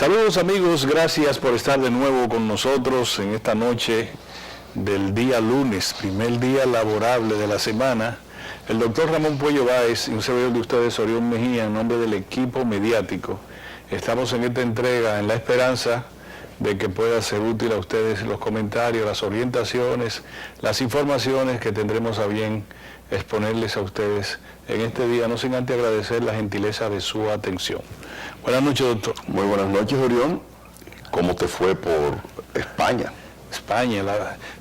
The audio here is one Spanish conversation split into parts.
Saludos amigos, gracias por estar de nuevo con nosotros en esta noche del día lunes, primer día laborable de la semana. El doctor Ramón Puello Báez y un servidor de ustedes, Orión Mejía, en nombre del equipo mediático, estamos en esta entrega en la esperanza de que pueda ser útil a ustedes los comentarios, las orientaciones, las informaciones que tendremos a bien exponerles a ustedes en este día, no sin antes agradecer la gentileza de su atención. Buenas noches, doctor. Muy buenas noches, Orión. ¿Cómo te fue por España? España,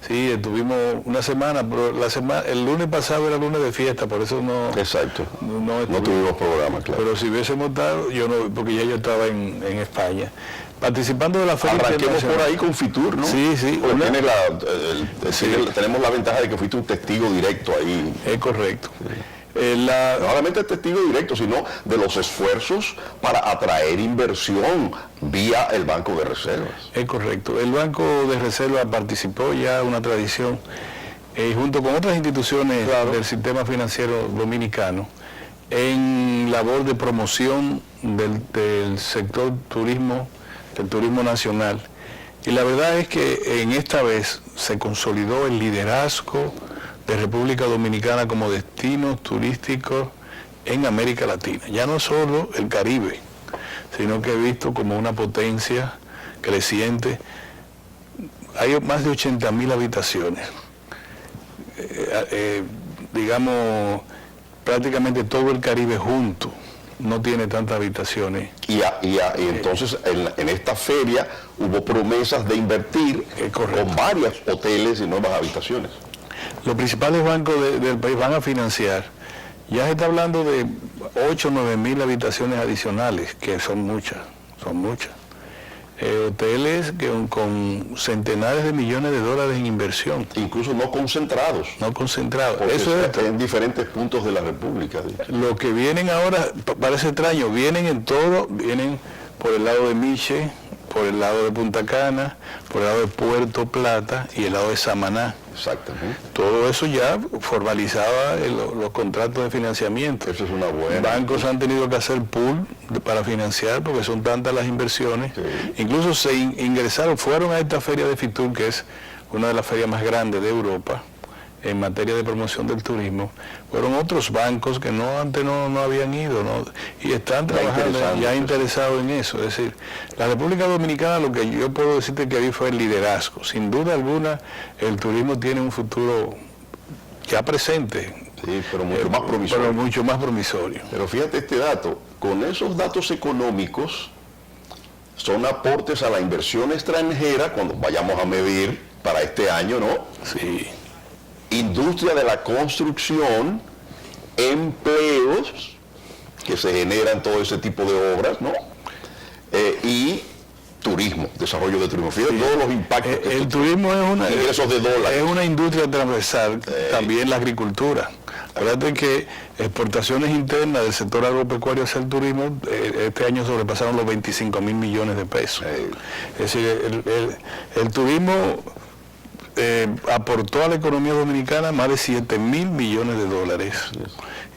sí, estuvimos una semana, pero el lunes pasado era lunes de fiesta, por eso no... Exacto, no tuvimos programa, claro. Pero si hubiésemos estado, yo no, porque ya yo estaba en España, participando de la feria. Arranquemos por ahí con Fitur, ¿no? Sí, sí. Tenemos la ventaja de que fuiste un testigo directo ahí. Es correcto. Sí. No solamente testigo directo, sino de los esfuerzos para atraer inversión vía el Banco de Reservas. Es correcto. El Banco de Reservas participó ya, una tradición, junto con otras instituciones del sistema financiero dominicano, en labor de promoción del sector turismo, del turismo nacional. Y la verdad es que en esta vez se consolidó el liderazgo de República Dominicana como destino turístico en América Latina. Ya no solo el Caribe, sino que he visto como una potencia creciente. Hay más de 80.000 habitaciones. Digamos, prácticamente todo el Caribe junto no tiene tantas habitaciones. Y entonces en esta feria hubo promesas de invertir con varios hoteles y nuevas habitaciones. Los principales bancos del país van a financiar. Ya se está hablando de 8 o 9.000 habitaciones adicionales, que son muchas, son muchas. Hoteles con centenares de millones de dólares en inversión. Incluso no concentrados. No concentrados. Eso es en diferentes puntos de la República. Lo que vienen ahora, parece extraño, vienen por el lado de Miche, por el lado de Punta Cana, por el lado de Puerto Plata y el lado de Samaná. Exactamente. Todo eso ya formalizaba los contratos de financiamiento. Eso es una buena. Bancos han tenido que hacer pool para financiar porque son tantas las inversiones. Sí. Incluso se fueron a esta feria de Fitur, que es una de las ferias más grandes de Europa en materia de promoción del turismo. Fueron otros bancos que antes no habían ido, ¿no? Y están trabajando ya interesados en eso. Es decir, la República Dominicana, lo que yo puedo decirte que ahí fue el liderazgo. Sin duda alguna, el turismo tiene un futuro ya presente. Sí, pero mucho más promisorio. Pero mucho más promisorio. Pero fíjate este dato, con esos datos económicos son aportes a la inversión extranjera cuando vayamos a medir para este año, ¿no? Sí. Industria de la construcción, empleos que se generan todo ese tipo de obras, ¿no? Y turismo, desarrollo de turismo. Fíjate todos los impactos. El turismo es ingresos de dólares. Es una industria transversal, también la agricultura. Acuérdate que exportaciones internas del sector agropecuario hacia el turismo este año sobrepasaron los 25.000 millones de pesos. Es decir, el turismo aportó a la economía dominicana más de 7.000 millones de dólares.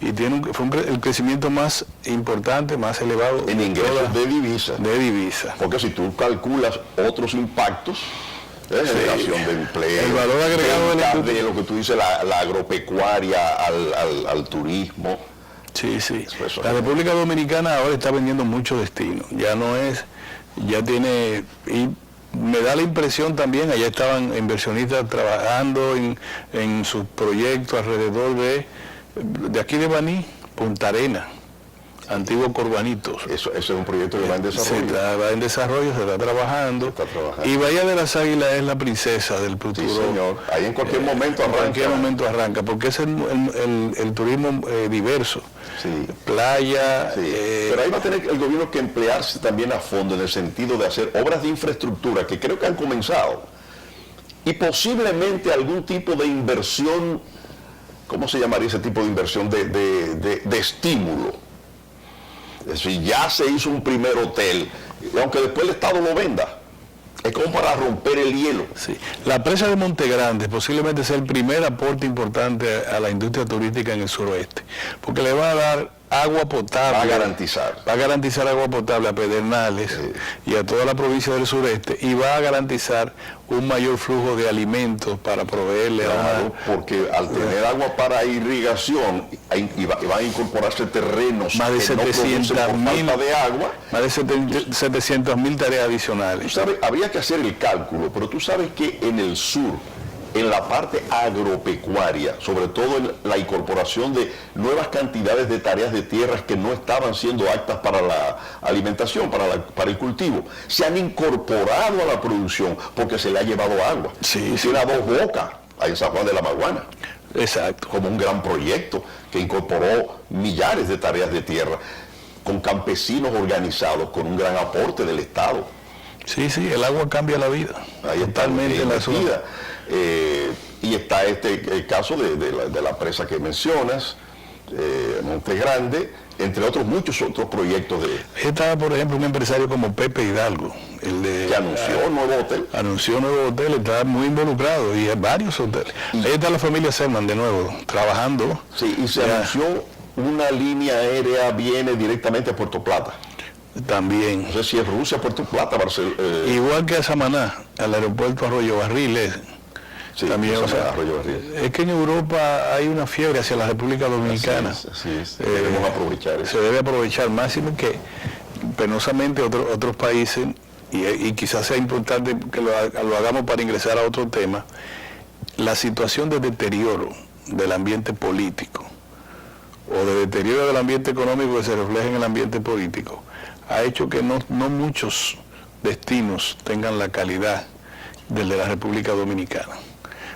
Y fue el crecimiento más importante, más elevado en ingresos de divisa. Porque si tú calculas otros impactos, generación de empleo, el valor agregado de lo que tú dices, la agropecuaria al turismo. Sí, sí. La República Dominicana ahora está vendiendo mucho destino. Ya tiene... Me da la impresión también, allá estaban inversionistas trabajando en sus proyectos alrededor de aquí de Baní, Punta Arena, Antiguo Corbanitos. Eso es un proyecto que va en desarrollo. Va en desarrollo, se está trabajando. Y Bahía de las Águilas es la princesa del futuro. Sí, señor. Ahí en cualquier momento arranca. En cualquier momento arranca, porque es el turismo diverso. Sí. Playa. Sí. Pero ahí va a tener el gobierno que emplearse también a fondo en el sentido de hacer obras de infraestructura que creo que han comenzado. Y posiblemente algún tipo de inversión, ¿cómo se llamaría ese tipo de inversión? De estímulo. Es decir, ya se hizo un primer hotel, aunque después el Estado lo venda. Es como para romper el hielo. Sí. La presa de Montegrande posiblemente sea el primer aporte importante a la industria turística en el suroeste, porque le va a dar agua potable. Va a garantizar agua potable a Pedernales y a toda la provincia del sureste, y va a garantizar un mayor flujo de alimentos para proveerle porque al tener agua para irrigación va a incorporarse terrenos más de 700.000 de agua, más de 700.000 tareas adicionales. Tú sabes, habría que hacer el cálculo, pero tú sabes que en el sur, en la parte agropecuaria, sobre todo en la incorporación de nuevas cantidades de tareas de tierras que no estaban siendo aptas para la alimentación, para el cultivo, se han incorporado a la producción porque se le ha llevado agua. Tiene a Dos Bocas, ahí en San Juan de la Maguana. Exacto. Como un gran proyecto que incorporó millares de tareas de tierra con campesinos organizados, con un gran aporte del Estado. Sí, el agua cambia la vida. Ahí totalmente la vida. Y está el caso de la presa que mencionas, Monte Grande, entre otros muchos otros proyectos Estaba, por ejemplo, un empresario como Pepe Hidalgo, que anunció un nuevo hotel. Anunció un nuevo hotel, está muy involucrado, y hay varios hoteles. Ahí está la familia Selman de nuevo, trabajando. Sí, y se anunció una línea aérea, viene directamente a Puerto Plata. También. No sé si es Rusia, Puerto Plata, Barcelona. Igual que a Samaná, al aeropuerto Arroyo Barriles. Sí, también, Arroyo Barriles. Es que en Europa hay una fiebre hacia la República Dominicana. Así es. Debemos aprovechar eso. Se debe aprovechar máximo, que penosamente otros países, y quizás sea importante que lo hagamos para ingresar a otro tema, la situación de deterioro del ambiente político o de deterioro del ambiente económico que se refleja en el ambiente político ha hecho que no muchos destinos tengan la calidad del de la República Dominicana.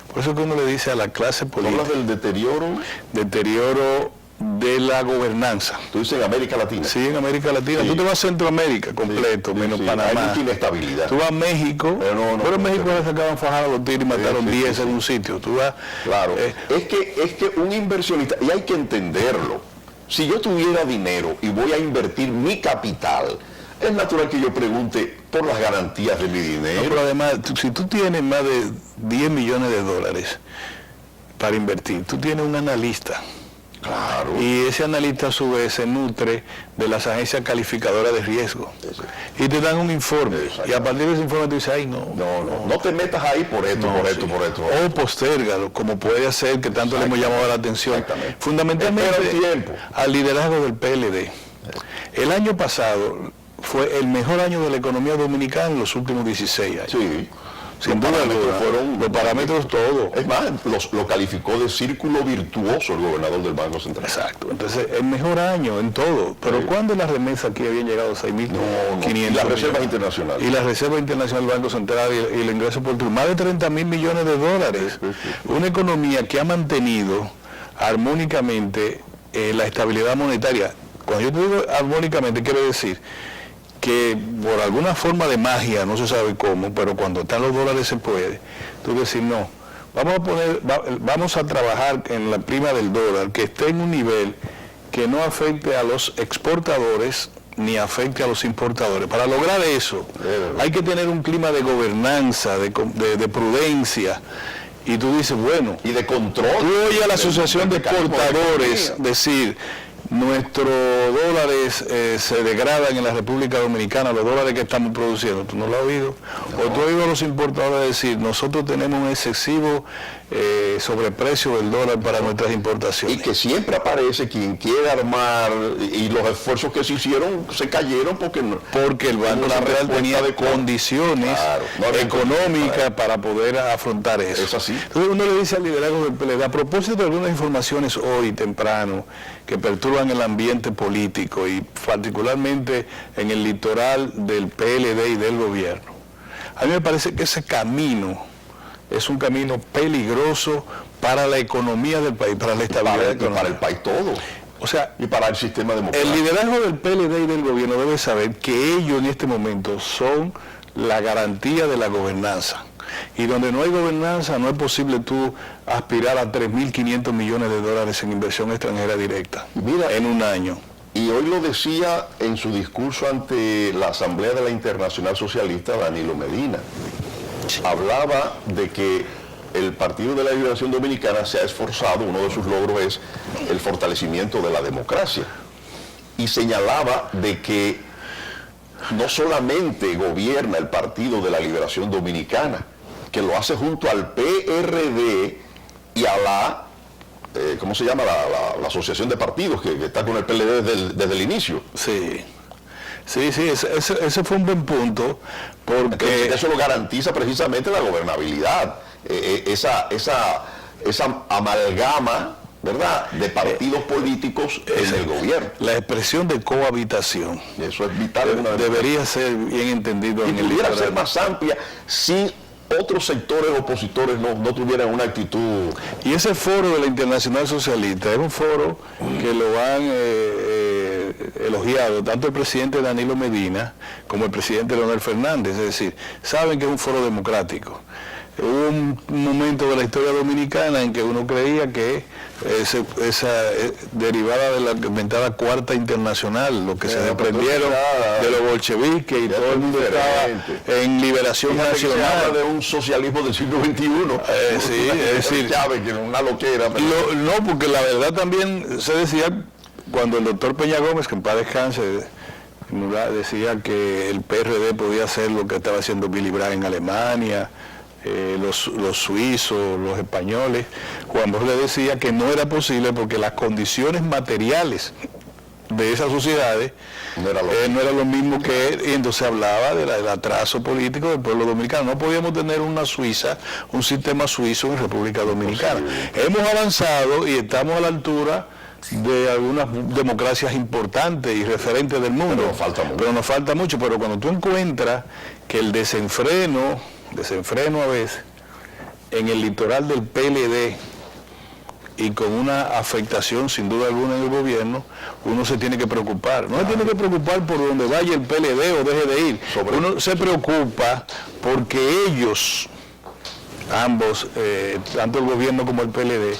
Por eso que uno le dice a la clase política... ¿Hablas del deterioro? Deterioro de la gobernanza. ¿Tú dices en América Latina? Sí, en América Latina. Sí. Tú te vas a Centroamérica completo, menos Panamá. Hay mucha inestabilidad. Tú vas a México, pero en México se sacaban fajados los tiros y mataron 10 en un sitio. Tú vas... Claro. Es que un inversionista, y hay que entenderlo, si yo tuviera dinero y voy a invertir mi capital, es natural que yo pregunte por las garantías de mi dinero. No, pero además, si tú tienes más de 10 millones de dólares para invertir, tú tienes un analista. Claro. Y ese analista a su vez se nutre de las agencias calificadoras de riesgo. Y te dan un informe. Y a partir de ese informe tú dices, ay, no te metas ahí por esto. O postérgalo, como puede hacer, que tanto le hemos llamado la atención. Fundamentalmente al liderazgo del PLD. El año pasado fue el mejor año de la economía dominicana en los últimos 16 años. Sí. Sin duda fueron los parámetros todos. Es más, lo calificó de círculo virtuoso el gobernador del Banco Central. Exacto. Entonces, el mejor año en todo. Pero ¿cuándo las remesas aquí habían llegado a 6.500? Y las reservas internacionales. Y las reservas internacionales del Banco Central y el ingreso por más de 30.000 millones de dólares. Una economía que ha mantenido armónicamente la estabilidad monetaria. Cuando yo te digo armónicamente, quiero decir que por alguna forma de magia, no se sabe cómo, pero cuando están los dólares se puede, tú decir, no, vamos a trabajar en la prima del dólar, que esté en un nivel que no afecte a los exportadores ni afecte a los importadores. Para lograr eso, hay que tener un clima de gobernanza, de prudencia, y tú dices, bueno, y de control. Tú oyes a la Asociación de Exportadores decir, nuestros dólares se degradan en la República Dominicana, los dólares que estamos produciendo. ¿Tú no lo has oído? O tú has oído a los importadores decir, nosotros tenemos un excesivo sobreprecio del dólar para nuestras importaciones. Y que siempre aparece quien quiere armar, y los esfuerzos que se hicieron se cayeron porque el Banco Central tenía condiciones económicas para poder afrontar eso. Es así. Entonces uno le dice al liderazgo del PLD, a propósito de algunas informaciones hoy temprano que perturban el ambiente político y particularmente en el litoral del PLD y del gobierno, a mí me parece que ese camino es un camino peligroso para la economía del país, para la estabilidad económica. Para el país todo. O sea, y para el sistema democrático. El liderazgo del PLD y del gobierno debe saber que ellos en este momento son la garantía de la gobernanza. Y donde no hay gobernanza no es posible tú aspirar a 3.500 millones de dólares en inversión extranjera directa en un año. Y hoy lo decía en su discurso ante la Asamblea de la Internacional Socialista, Danilo Medina. Hablaba de que el Partido de la Liberación Dominicana se ha esforzado, uno de sus logros es el fortalecimiento de la democracia. y señalaba de que no solamente gobierna el Partido de la Liberación Dominicana, que lo hace junto al PRD y a la, ¿cómo se llama? La asociación de partidos que está con el PLD desde el inicio. Sí. Sí, ese fue un buen punto, porque entonces, eso lo garantiza precisamente la gobernabilidad, esa amalgama, ¿verdad?, de partidos políticos en el gobierno. La expresión de cohabitación. Eso es vital. Debería ser bien entendido. Y pudiera ser más amplia si otros sectores opositores no tuvieran una actitud. Y ese foro de la Internacional Socialista es un foro que lo han elogiado tanto el presidente Danilo Medina como el presidente Leonel Fernández. Es decir, saben que es un foro democrático. Hubo un momento de la historia dominicana en que uno creía que esa derivada de la inventada Cuarta Internacional, lo que se desprendieron de los bolcheviques y todo el mundo estaba en liberación nacional. Se habla de un socialismo del siglo XXI. Sí, es decir, Chávez, que era una loquera. No, porque la verdad también se decía, cuando el doctor Peña Gómez, que en paz descanse, decía que el PRD podía hacer lo que estaba haciendo Willy Brandt en Alemania, los suizos, los españoles. Juan Bosch le decía que no era posible porque las condiciones materiales de esas sociedades no era lo mismo que, y entonces hablaba del atraso político del pueblo dominicano. No podíamos tener una Suiza, un sistema suizo en República Dominicana. Hemos avanzado y estamos a la altura de algunas democracias importantes y referentes del mundo, pero nos falta mucho. Pero cuando tú encuentras que el desenfreno a veces en el litoral del PLD y con una afectación sin duda alguna en el gobierno, uno se tiene que preocupar. No se tiene que preocupar por donde vaya el PLD o deje de ir. Uno se preocupa porque ellos, ambos, tanto el gobierno como el PLD,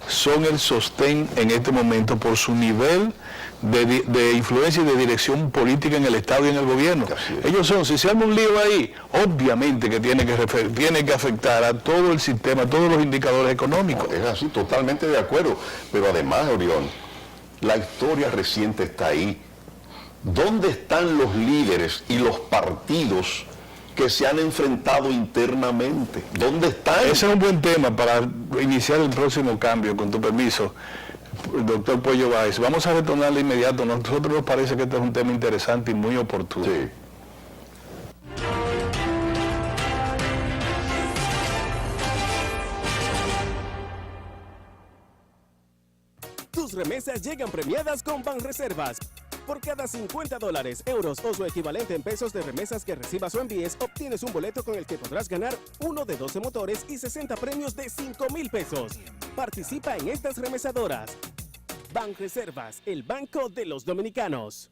son el sostén en este momento por su nivel de influencia y de dirección política en el Estado y en el gobierno. Ellos son, si se arma un lío ahí, obviamente que tiene que afectar a todo el sistema, a todos los indicadores económicos. Es así, totalmente de acuerdo. Pero además, Orión, la historia reciente está ahí. ¿Dónde están los líderes y los partidos que se han enfrentado internamente? ¿Dónde están? Ese es un buen tema para iniciar el próximo cambio, con tu permiso, doctor Pollo Báez. Vamos a retornar de inmediato. A nosotros nos parece que este es un tema interesante y muy oportuno. Sí. Tus remesas llegan premiadas con Banreservas. Por cada $50, euros o su equivalente en pesos de remesas que recibas o envíes, obtienes un boleto con el que podrás ganar uno de 12 motores y 60 premios de 5,000 pesos. Participa en estas remesadoras. Banreservas, el banco de los dominicanos.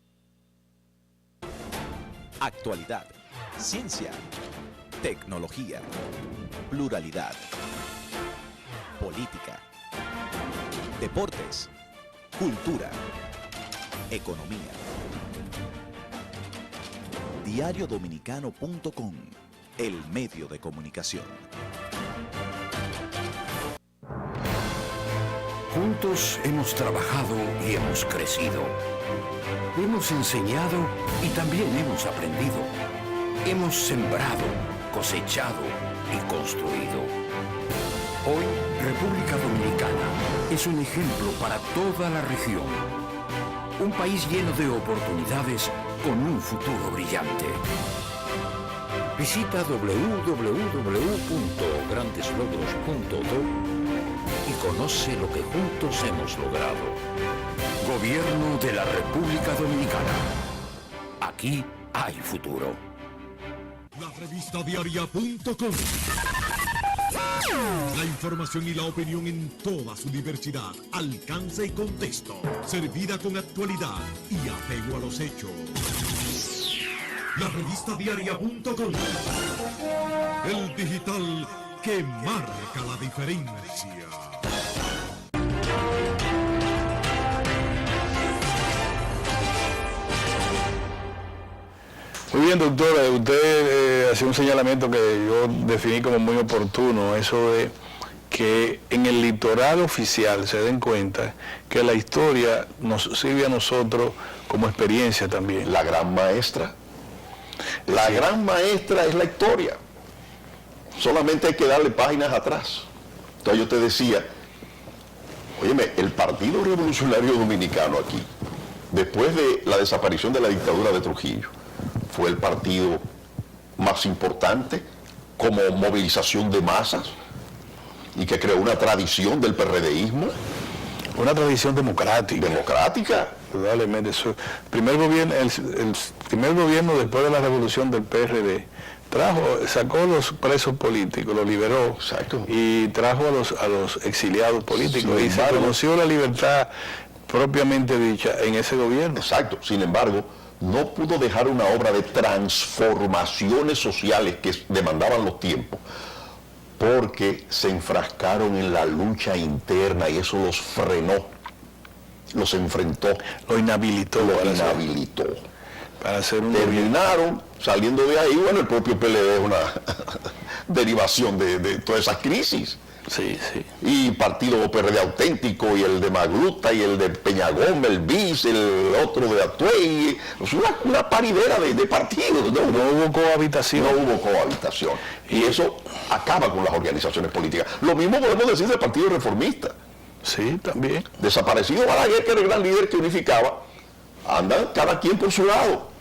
Actualidad, ciencia, tecnología, pluralidad, política, deportes, cultura, economía. Diariodominicano.com, el medio de comunicación. Juntos hemos trabajado y hemos crecido. Hemos enseñado y también hemos aprendido. Hemos sembrado, cosechado y construido. Hoy, República Dominicana es un ejemplo para toda la región. Un país lleno de oportunidades con un futuro brillante. Visita www.grandeslogros.do y conoce lo que juntos hemos logrado. Gobierno de la República Dominicana. Aquí hay futuro. La revista diaria.com. La información y la opinión en toda su diversidad, alcance y contexto, servida con actualidad y apego a los hechos. La revista diaria.com. El digital que marca la diferencia. Muy bien, doctor, usted hacía un señalamiento que yo definí como muy oportuno, eso de que en el litoral oficial se den cuenta que la historia nos sirve a nosotros como experiencia también. La gran maestra. La gran maestra es la historia. Solamente hay que darle páginas atrás. Entonces yo te decía, óyeme, el Partido Revolucionario Dominicano aquí, después de la desaparición de la dictadura de Trujillo, fue el partido más importante como movilización de masas y que creó una tradición del PRDismo. Una tradición democrática. Democrática. Probablemente. El primer gobierno después de la revolución del PRD sacó a los presos políticos, los liberó. Exacto. Y trajo a los exiliados políticos. Sin y embargo, se conoció la libertad propiamente dicha en ese gobierno. Exacto. Sin embargo, no pudo dejar una obra de transformaciones sociales que demandaban los tiempos, porque se enfrascaron en la lucha interna y eso los frenó, los enfrentó, Lo inhabilitó. Para hacer un terminaron saliendo de ahí. Bueno, el propio PLD es una derivación de todas esas crisis. Sí, sí. Y partido PRD auténtico, y el de Magluta, y el de Peñagón, el BIS, el otro de Atuey, una paridera de partidos. No hubo cohabitación. No hubo cohabitación. Y eso acaba con las organizaciones políticas. Lo mismo podemos decir del Partido Reformista. Sí, también. Desaparecido Balaguer, que era el gran líder que unificaba, andan cada quien por su lado.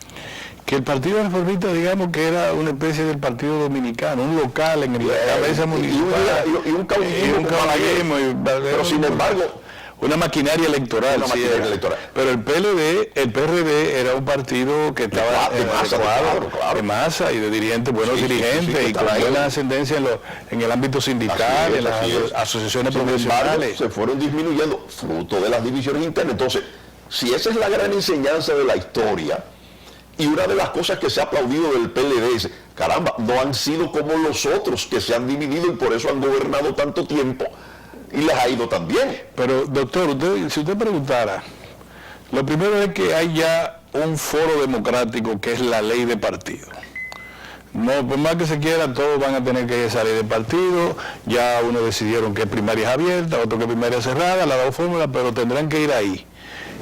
Que el Partido Reformista, digamos que era una especie del Partido Dominicano, un local en la cabeza municipal. Y un caudillismo. Pero sin embargo, una maquinaria electoral. Una maquinaria electoral. Pero el PRD era un partido que estaba de masa y de dirigentes, buenos dirigentes, y con buena ascendencia en el ámbito sindical, en las asociaciones profesionales. Se fueron disminuyendo, fruto de las divisiones internas. Entonces, si esa es la gran enseñanza de la historia, y una de las cosas que se ha aplaudido del PLD es, caramba, no han sido como los otros que se han dividido y por eso han gobernado tanto tiempo y les ha ido tan bien. Pero, doctor, si usted preguntara, lo primero es que hay ya un foro democrático que es la ley de partido. No, por más que se quiera, todos van a tener que salir del partido. Ya unos decidieron que primaria es abierta, otros que primaria es cerrada, las dos fórmulas, pero tendrán que ir ahí.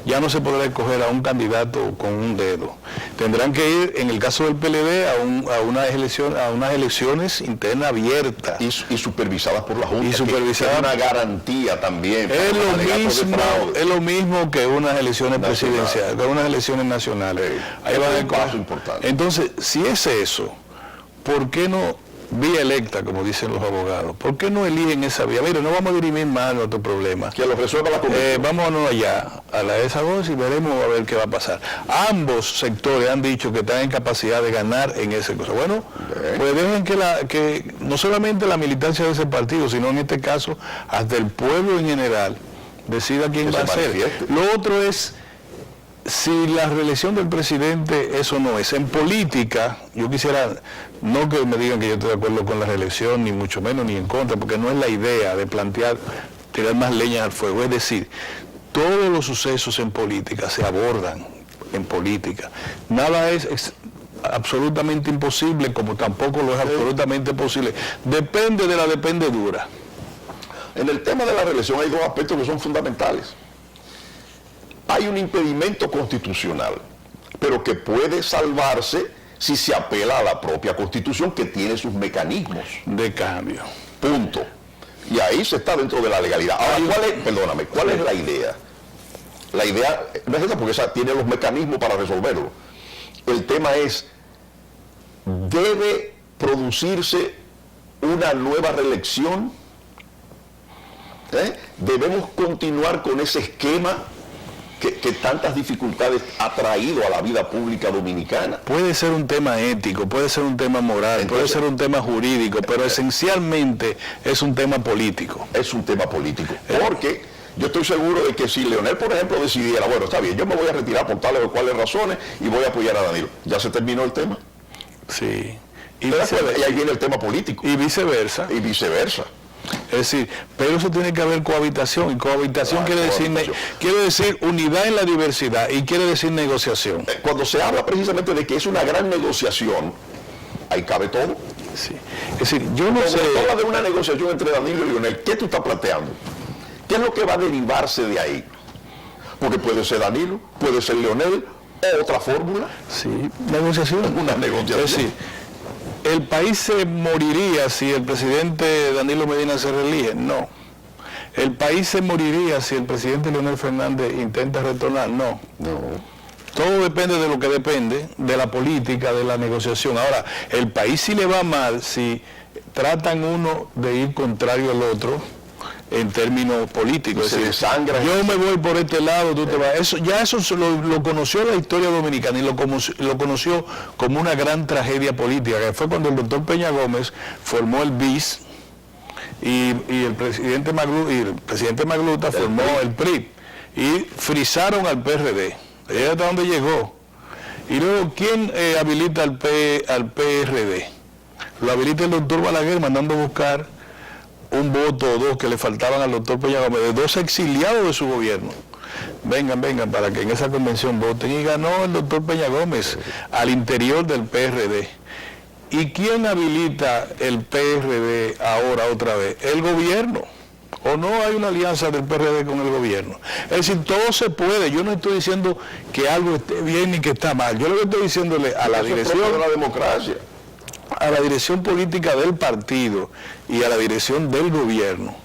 Ya no se podrá escoger a un candidato con un dedo. Tendrán que ir, en el caso del PLD, a unas elecciones internas abiertas. Y supervisadas por la Junta. Y supervisadas. Es una garantía también. Es lo mismo que unas elecciones presidenciales, que unas elecciones nacionales. Ahí va un paso importante. Entonces, si es eso, ¿por qué no vía electa, como dicen los abogados? ¿Por qué no eligen esa vía? Mire, no vamos a dirimir más nuestro problema. Que lo resuelva la Comisión. Vámonos allá, a la de esa voz, y veremos a ver qué va a pasar. Ambos sectores han dicho que están en capacidad de ganar en esa cosa. Bueno, pues dejen que no solamente la militancia de ese partido, sino en este caso, hasta el pueblo en general, decida quién va a ser. Lo otro es, si la reelección del presidente, eso no es. En política, yo quisiera, no que me digan que yo estoy de acuerdo con la reelección, ni mucho menos, ni en contra, porque no es la idea de plantear, tirar más leña al fuego. Es decir, todos los sucesos en política se abordan en política. Nada es absolutamente imposible, como tampoco lo es absolutamente posible. Depende de la dependedura. En el tema de la reelección hay dos aspectos que son fundamentales. Hay un impedimento constitucional, pero que puede salvarse si se apela a la propia Constitución, que tiene sus mecanismos de cambio. Punto. Y ahí se está dentro de la legalidad. Ahora, ¿cuál es la idea? La idea no es esa, porque esa tiene los mecanismos para resolverlo. El tema es, ¿debe producirse una nueva reelección? ¿Debemos continuar con ese esquema que tantas dificultades ha traído a la vida pública dominicana? Puede ser un tema ético, puede ser un tema moral, puede ser un tema jurídico, pero esencialmente es un tema político. Es un tema político, porque yo estoy seguro de que si Leonel, por ejemplo, decidiera, bueno, está bien, yo me voy a retirar por tales o cuales razones y voy a apoyar a Danilo, ¿ya se terminó el tema? Sí. Y ahí viene el tema político. Y viceversa. Y viceversa. Es decir, pero eso tiene que haber cohabitación, y cohabitación quiere decir unidad en la diversidad, y quiere decir negociación. Cuando se habla precisamente de que es una gran negociación, ahí cabe todo. Sí. Es decir, yo no sé... Cuando habla de una negociación entre Danilo y Leonel, ¿qué tú estás planteando? ¿Qué es lo que va a derivarse de ahí? Porque puede ser Danilo, puede ser Leonel, o otra fórmula. Sí, negociación. Una negociación. Es decir, ¿el país se moriría si el presidente Danilo Medina se reelige? No. ¿El país se moriría si el presidente Leonel Fernández intenta retornar? No. No. Todo depende de lo que depende, de la política, de la negociación. Ahora, el país sí le va mal si tratan uno de ir contrario al otro en términos políticos. Se desangra. Yo me voy por este lado, tú te vas. Eso lo conoció la historia dominicana y lo conoció como una gran tragedia política, que fue cuando el doctor Peña Gómez formó el BIS y el presidente Magluta formó el PRI y frizaron al PRD. Ahí hasta donde llegó. Y luego, ¿quién habilita al PRD? Lo habilita el doctor Balaguer mandando a buscar un voto o dos que le faltaban al doctor Peña Gómez, de dos exiliados de su gobierno. Vengan, para que en esa convención voten. Y ganó el doctor Peña Gómez al interior del PRD. ¿Y quién habilita el PRD ahora otra vez? El gobierno. ¿O no hay una alianza del PRD con el gobierno? Es decir, todo se puede. Yo no estoy diciendo que algo esté bien ni que está mal. Yo lo que estoy diciéndole a la dirección de la democracia, a la dirección política del partido y a la dirección del gobierno,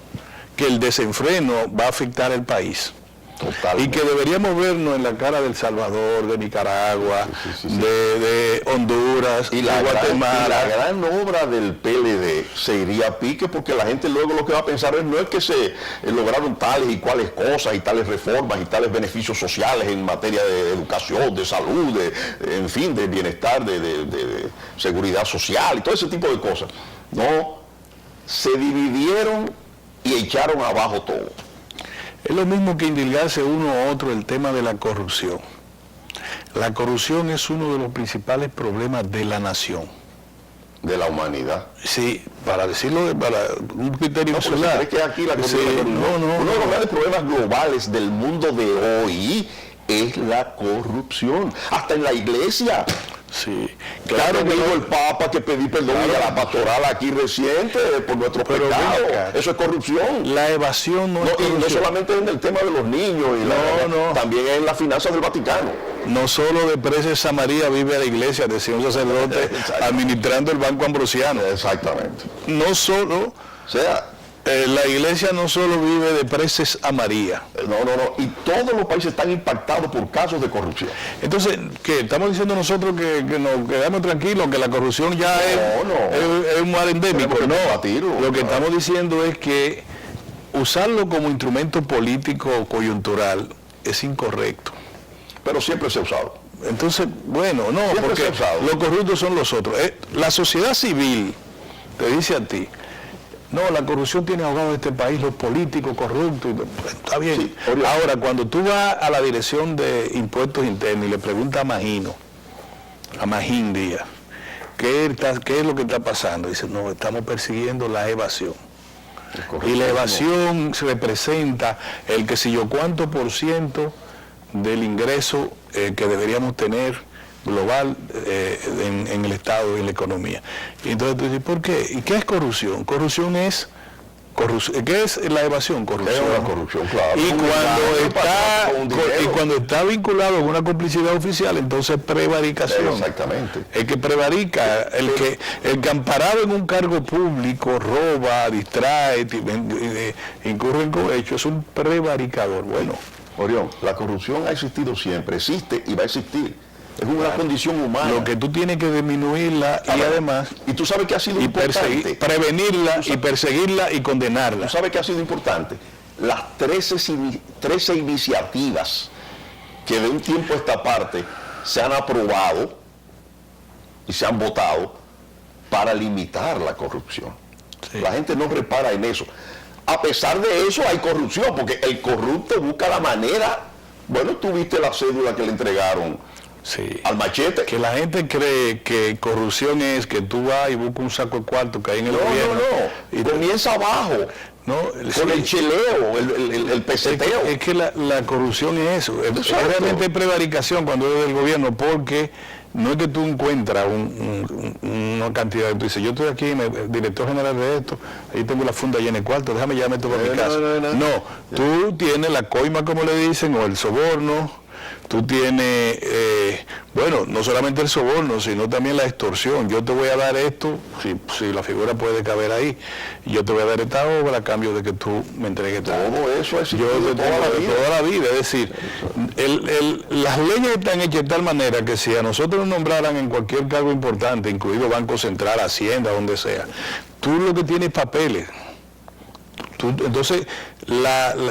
que el desenfreno va a afectar el país. Total. Y que deberíamos vernos en la cara de El Salvador, de Nicaragua, sí. de Honduras, de Guatemala. La gran obra del PLD se iría a pique, porque la gente luego lo que va a pensar no es que se lograron tales y cuales cosas y tales reformas y tales beneficios sociales en materia de educación, de salud, en fin, de bienestar, de seguridad social y todo ese tipo de cosas. No, se dividieron y echaron abajo todo. Es lo mismo que indilgarse uno a otro el tema de la corrupción. La corrupción es uno de los principales problemas de la nación. De la humanidad. Sí, para decirlo, para un criterio nacional. ¿Crees que aquí la corrupción? Uno de los grandes problemas globales del mundo de hoy es la corrupción. Hasta en la iglesia. Sí, claro que dijo el Papa que pedí perdón a la pastoral aquí reciente por nuestros pecados. Eso es corrupción. La evasión no es corrupción. Y no solamente en el tema de los niños, también en las finanzas del Vaticano. No solo de preces María vive la iglesia, decía un sacerdote administrando el Banco Ambrosiano. Exactamente. No solo, o sea, la iglesia no solo vive de preces a María. No. Y todos los países están impactados por casos de corrupción. Entonces, ¿qué? ¿Estamos diciendo nosotros que nos quedamos tranquilos, que la corrupción ya es un mal endémico? No, lo que estamos diciendo es que usarlo como instrumento político coyuntural es incorrecto. Pero siempre se ha usado. Entonces, bueno, no, siempre porque los corruptos son los otros. La sociedad civil te dice a ti, no, la corrupción tiene ahogado este país, los políticos corruptos, está bien. Sí, ahora, cuando tú vas a la dirección de impuestos internos y le preguntas a Magín Díaz, ¿qué es lo que está pasando? Dice, no, estamos persiguiendo la evasión. Y la evasión representa el que si yo cuánto por ciento del ingreso que deberíamos tener global en el Estado y en la economía. Y entonces tú dices, ¿por qué? ¿Y qué es corrupción? Corrupción es... ¿Qué es la evasión? Corrupción. Es una corrupción, claro. Y cuando está vinculado a una complicidad oficial, entonces prevaricación. Exactamente. El que prevarica, el que amparado en un cargo público roba, distrae, incurre en cohecho, es un prevaricador. Bueno, Orión, la corrupción ha existido siempre, existe y va a existir. Es una condición humana. Lo que tú tienes que disminuirla y además... Y tú sabes que ha sido importante. Prevenirla y perseguirla y condenarla. Tú sabes que ha sido importante. Las 13 iniciativas que de un tiempo a esta parte se han aprobado y se han votado para limitar la corrupción. Sí. La gente no repara en eso. A pesar de eso hay corrupción, porque el corrupto busca la manera... Bueno, tú viste la cédula que le entregaron al machete. Que la gente cree que corrupción es que tú vas y buscas un saco de cuarto que hay en el gobierno. No. Y comienza abajo. Con el cheleo, el peseteo. Es que la corrupción es eso. Es realmente prevaricación cuando es del gobierno, porque no es que tú encuentras un una cantidad. Tú dices, yo estoy aquí, director general de esto, ahí tengo la funda llena de cuarto, déjame llevarme esto para mi casa. No, tú tienes la coima, como le dicen, o el soborno. Tú tienes, bueno, no solamente el soborno, sino también la extorsión. Yo te voy a dar esto, si la figura puede caber ahí, yo te voy a dar esta obra a cambio de que tú me entregues todo. Todo eso es yo toda la vida. Es decir, las leyes están hechas de tal manera que si a nosotros nos nombraran en cualquier cargo importante, incluido Banco Central, Hacienda, donde sea, tú lo que tienes es papeles. Entonces,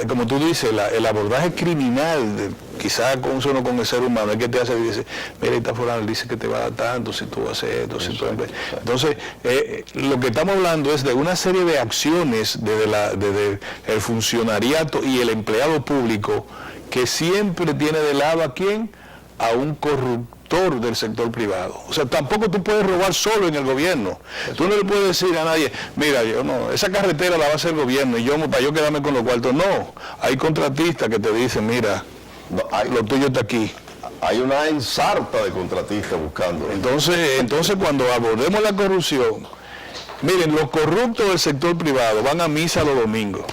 como tú dices, el abordaje criminal, quizás con el ser humano, es que te hace, dice, mira, esta fulano dice que te va a dar tanto si tú haces esto, si tú... Entonces, lo que estamos hablando es de una serie de acciones desde el funcionariato y el empleado público que siempre tiene de lado ¿a quién? A un corruptor del sector privado. O sea, tampoco tú puedes robar solo en el gobierno. Tú no le puedes decir a nadie, mira, yo no, esa carretera la va a hacer el gobierno y para yo quedarme con los cuartos. No, hay contratistas que te dicen, mira, lo tuyo está aquí. Hay una ensarta de contratistas buscando. Entonces cuando abordemos la corrupción, miren, los corruptos del sector privado van a misa los domingos,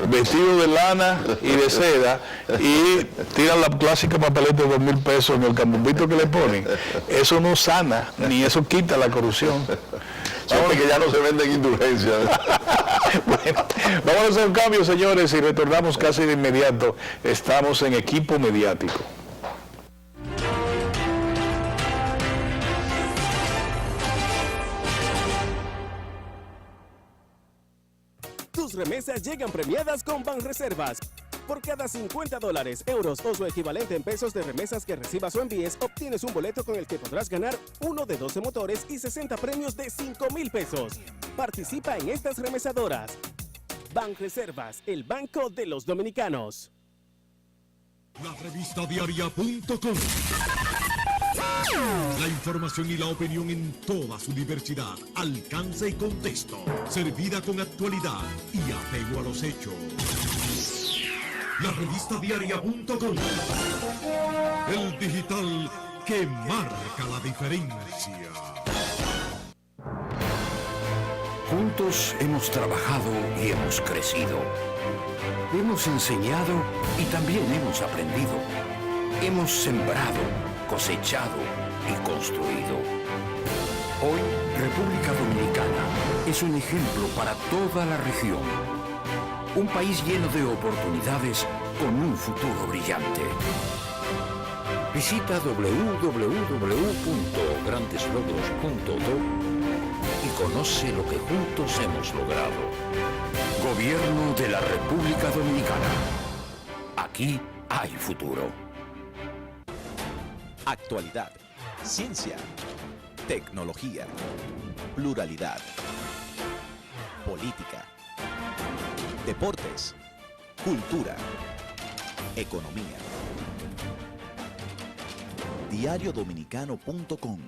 vestidos de lana y de seda, y tiran la clásica papeleta de 2.000 pesos en el cambumbito que le ponen. Eso no sana, ni eso quita la corrupción. Vamos, que ya no se venden indulgencias. Bueno, vamos a hacer un cambio, señores, y retornamos casi de inmediato. Estamos en Equipo Mediático. Tus remesas llegan premiadas con Banreservas. Por cada $50, euros o su equivalente en pesos de remesas que recibas o envíes, obtienes un boleto con el que podrás ganar uno de 12 motores y 60 premios de 5,000 pesos. Participa en estas remesadoras. Banreservas, el banco de los dominicanos. La revista diaria.com. La información y la opinión en toda su diversidad, alcance y contexto, servida con actualidad y apego a los hechos. La revista diaria.com. El digital que marca la diferencia. Juntos hemos trabajado y hemos crecido. Hemos enseñado y también hemos aprendido. Hemos sembrado, cosechado y construido. Hoy, República Dominicana es un ejemplo para toda la región. Un país lleno de oportunidades con un futuro brillante. Visita www.grandeslogros.do y conoce lo que juntos hemos logrado. Gobierno de la República Dominicana. Aquí hay futuro. Actualidad, ciencia, tecnología, pluralidad, política, deportes, cultura, economía. Diariodominicano.com,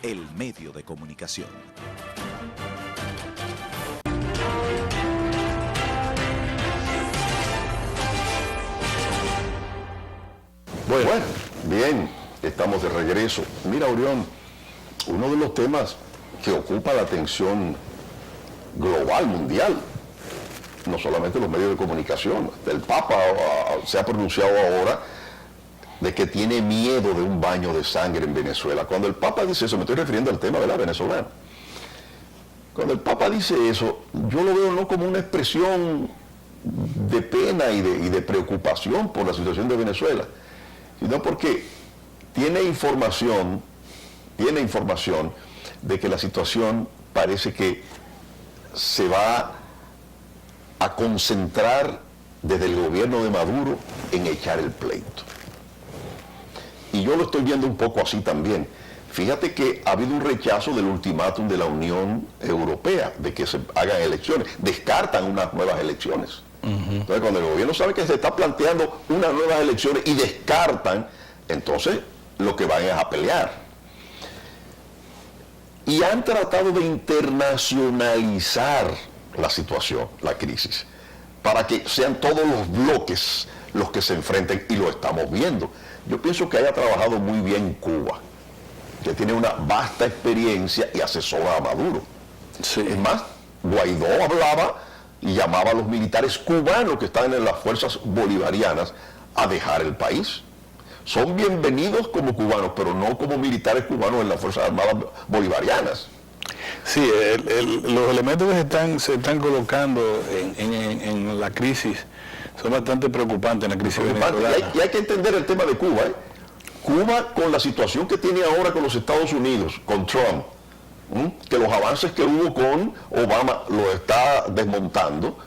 el medio de comunicación. Bueno, bien, estamos de regreso. Mira, Orión, uno de los temas que ocupa la atención global, mundial, no solamente los medios de comunicación, el Papa se ha pronunciado ahora de que tiene miedo de un baño de sangre en Venezuela. Cuando el Papa dice eso, me estoy refiriendo al tema de la venezolana. Cuando el Papa dice eso, yo lo veo no como una expresión de pena y de preocupación por la situación de Venezuela, sino porque tiene información de que la situación parece que se va a concentrar desde el gobierno de Maduro en echar el pleito. Y yo lo estoy viendo un poco así también. Fíjate que ha habido un rechazo del ultimátum de la Unión Europea de que se hagan elecciones. Descartan unas nuevas elecciones. Entonces, cuando el gobierno sabe que se está planteando unas nuevas elecciones y descartan, entonces lo que van es a pelear. Y han tratado de internacionalizar la situación, la crisis, para que sean todos los bloques los que se enfrenten, y lo estamos viendo. Yo pienso que haya trabajado muy bien Cuba. que tiene una vasta experiencia y asesora a Maduro. Sí. Es más, Guaidó hablaba y llamaba a los militares cubanos que están en las fuerzas bolivarianas a dejar el país. Son bienvenidos como cubanos, pero no como militares cubanos en las Fuerzas Armadas Bolivarianas. Sí, los elementos que se están colocando en la crisis son bastante preocupantes en la crisis venezolana. Y hay que entender el tema de Cuba. Cuba, con la situación que tiene ahora con los Estados Unidos, con Trump, que los avances que hubo con Obama lo está desmontando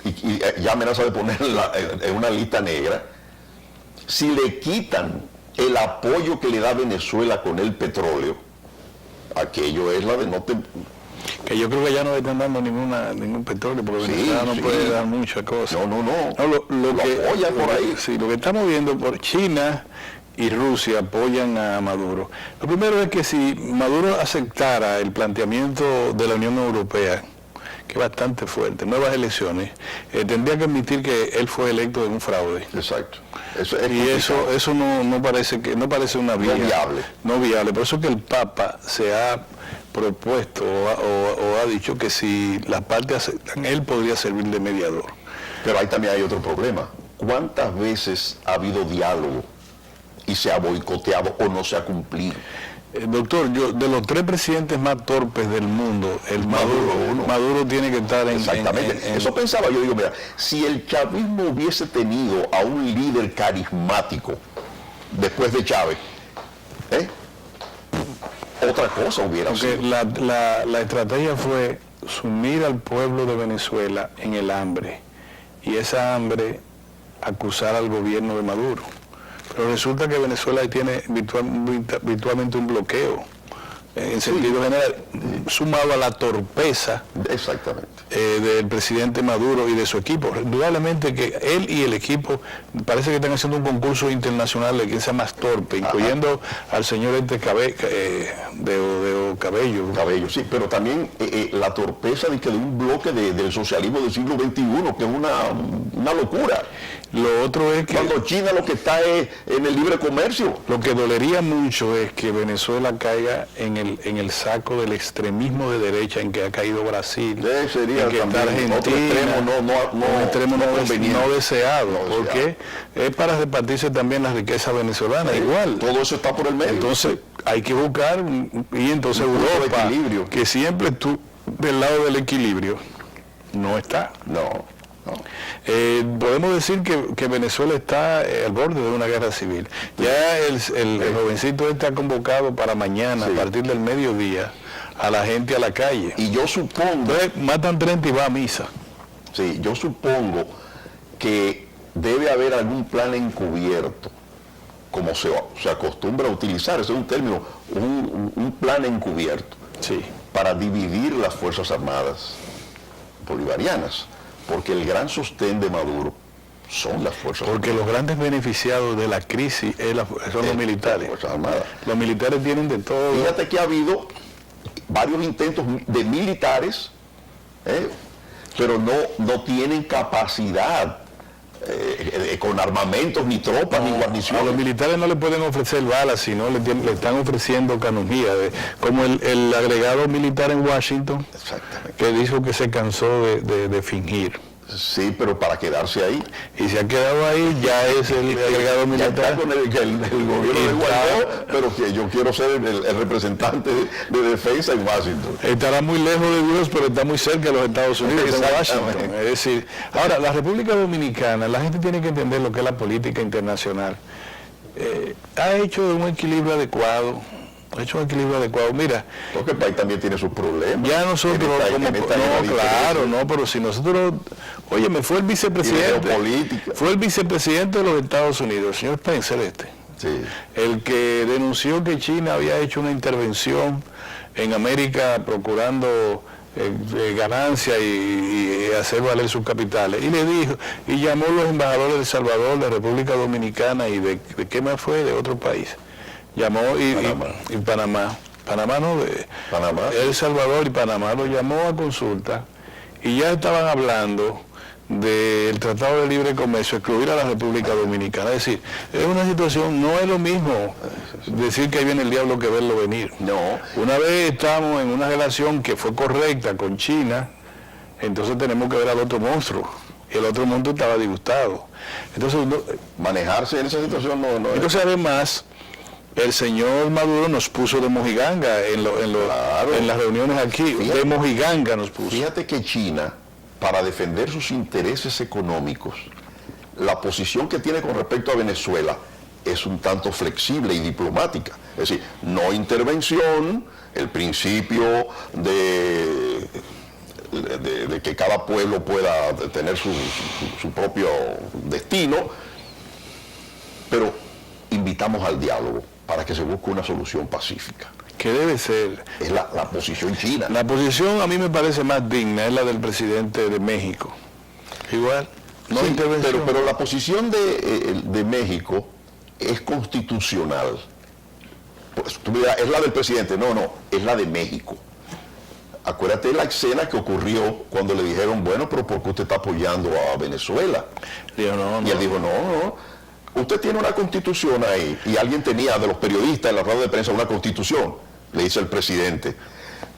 y ya amenaza de ponerla en una lista negra. Si le quitan el apoyo que le da Venezuela con el petróleo, aquello es la de no te... Que yo creo que ya no le están dando ningún petróleo, porque Venezuela no puede dar muchas cosas. No. Lo que apoya por ahí. Sí, lo que estamos viendo por China y Rusia apoyan a Maduro. Lo primero es que si Maduro aceptara el planteamiento de la Unión Europea, que es bastante fuerte, nuevas elecciones, tendría que admitir que él fue electo de un fraude. Exacto. Eso no parece una vía viable. No viable. Por eso es que el Papa se ha propuesto o ha dicho que si las partes aceptan, él podría servir de mediador. Pero ahí también hay otro problema. ¿Cuántas veces ha habido diálogo y se ha boicoteado o no se ha cumplido? Doctor, de los 3 presidentes más torpes del mundo, Maduro tiene que estar en... Exactamente. Eso pensaba yo, digo, mira, si el chavismo hubiese tenido a un líder carismático después de Chávez, otra cosa hubiera sido. Porque la estrategia fue sumir al pueblo de Venezuela en el hambre, y esa hambre acusar al gobierno de Maduro. Pero resulta que Venezuela tiene virtualmente un bloqueo, en sentido general, sumado a la torpeza del presidente Maduro y de su equipo. Indudablemente que él y el equipo parece que están haciendo un concurso internacional de quien sea más torpe, incluyendo al señor de Cabello. Sí, pero también la torpeza de un bloque del socialismo del siglo XXI, que es una locura. Lo otro es que... Cuando China lo que está es en el libre comercio. Lo que dolería mucho es que Venezuela caiga en el saco del extremismo de derecha en que ha caído Brasil, sería en que está Argentina, otro extremo no deseado, porque es para repartirse también la riqueza venezolana, igual. Todo eso está por el medio. Entonces hay que buscar, y entonces Europa, que siempre estuvo del lado del equilibrio, no está. No. Podemos decir que Venezuela está al borde de una guerra civil. Ya el jovencito ha convocado para mañana, a partir del mediodía, a la gente a la calle. Y yo supongo... Entonces, matan 30 y va a misa. Sí, yo supongo que debe haber algún plan encubierto, como se acostumbra a utilizar, ese es un término, un plan encubierto, para dividir las Fuerzas Armadas bolivarianas. Porque el gran sostén de Maduro son las Fuerzas Armadas. Porque los grandes beneficiados de la crisis son los militares. Las Fuerzas Armadas. Los militares tienen de todo. Fíjate que ha habido varios intentos de militares, pero no tienen capacidad con armamentos, ni tropas, ni guarniciones. A los militares no le pueden ofrecer balas, sino le están ofreciendo canonjía, como el agregado militar en Washington, que dijo que se cansó de fingir. Sí, pero para quedarse ahí. Y se ha quedado ahí, ya es el agregado militar. Ya está con el gobierno de Guaidó, pero que yo quiero ser el representante de defensa en Washington. Estará muy lejos de Dios, pero está muy cerca de los Estados Unidos, en Washington. Es decir, ahora, la República Dominicana, la gente tiene que entender lo que es la política internacional. Ha hecho un equilibrio adecuado. Mira, porque el país también tiene sus problemas. Ya nosotros, pero si nosotros, fue el vicepresidente de los Estados Unidos, el señor Spencer el que denunció que China había hecho una intervención en América procurando ganancias y hacer valer sus capitales, y le dijo, y llamó a los embajadores de El Salvador, de República Dominicana y de qué más fue, de otro país. Llamó y Panamá, El Salvador y Panamá lo llamó a consulta, y ya estaban hablando del Tratado de Libre Comercio, excluir a la República Dominicana. Es decir, es una situación, no es lo mismo decir que ahí viene el diablo que verlo venir. No. Una vez estamos en una relación que fue correcta con China, entonces tenemos que ver al otro monstruo. Y el otro monstruo estaba disgustado. Entonces, manejarse en esa situación no es. Entonces, además, el señor Maduro nos puso de mojiganga en las reuniones aquí. De mojiganga nos puso. Fíjate que China, para defender sus intereses económicos, la posición que tiene con respecto a Venezuela es un tanto flexible y diplomática. Es decir, no intervención, el principio de que cada pueblo pueda tener su propio destino, pero invitamos al diálogo para que se busque una solución pacífica. Que debe ser. Es la posición china. La posición a mí me parece más digna, es la del presidente de México. Igual, no sí, intervención. Pero la posición de México es constitucional. Pues, tú dirás, es la del presidente. No, es la de México. Acuérdate la escena que ocurrió cuando le dijeron, bueno, pero ¿por qué usted está apoyando a Venezuela? Dijo, no. Y él dijo, no. Usted tiene una constitución ahí, y alguien tenía de los periodistas en la rueda de prensa una constitución, le dice el presidente,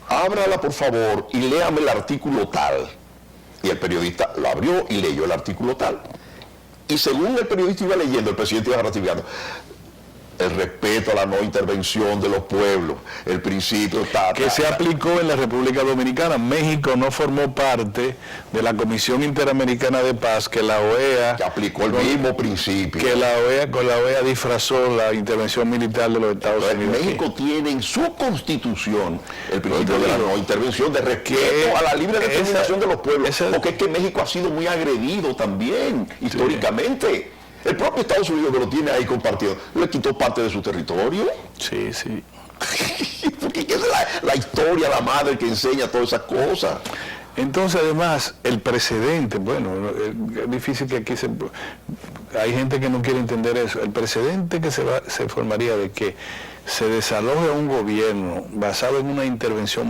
ábrala por favor y léame el artículo tal. Y el periodista la abrió y leyó el artículo tal. Y según el periodista iba leyendo, el presidente iba ratificando el respeto a la no intervención de los pueblos, el principio que se aplicó en la República Dominicana. México no formó parte de la Comisión Interamericana de Paz, que la OEA... Que aplicó el mismo principio. Que con la OEA disfrazó la intervención militar de los Estados Unidos. México tiene en su constitución el principio de la no intervención, de respeto a la libre determinación de los pueblos, porque es que México ha sido muy agredido también, históricamente. El propio Estados Unidos, que lo tiene ahí compartido, le quitó parte de su territorio. Sí. Porque es la historia, la madre que enseña todas esas cosas. Entonces, además, el precedente, bueno, es difícil que aquí hay gente que no quiere entender eso. El precedente que se formaría de que se desaloje un gobierno basado en una intervención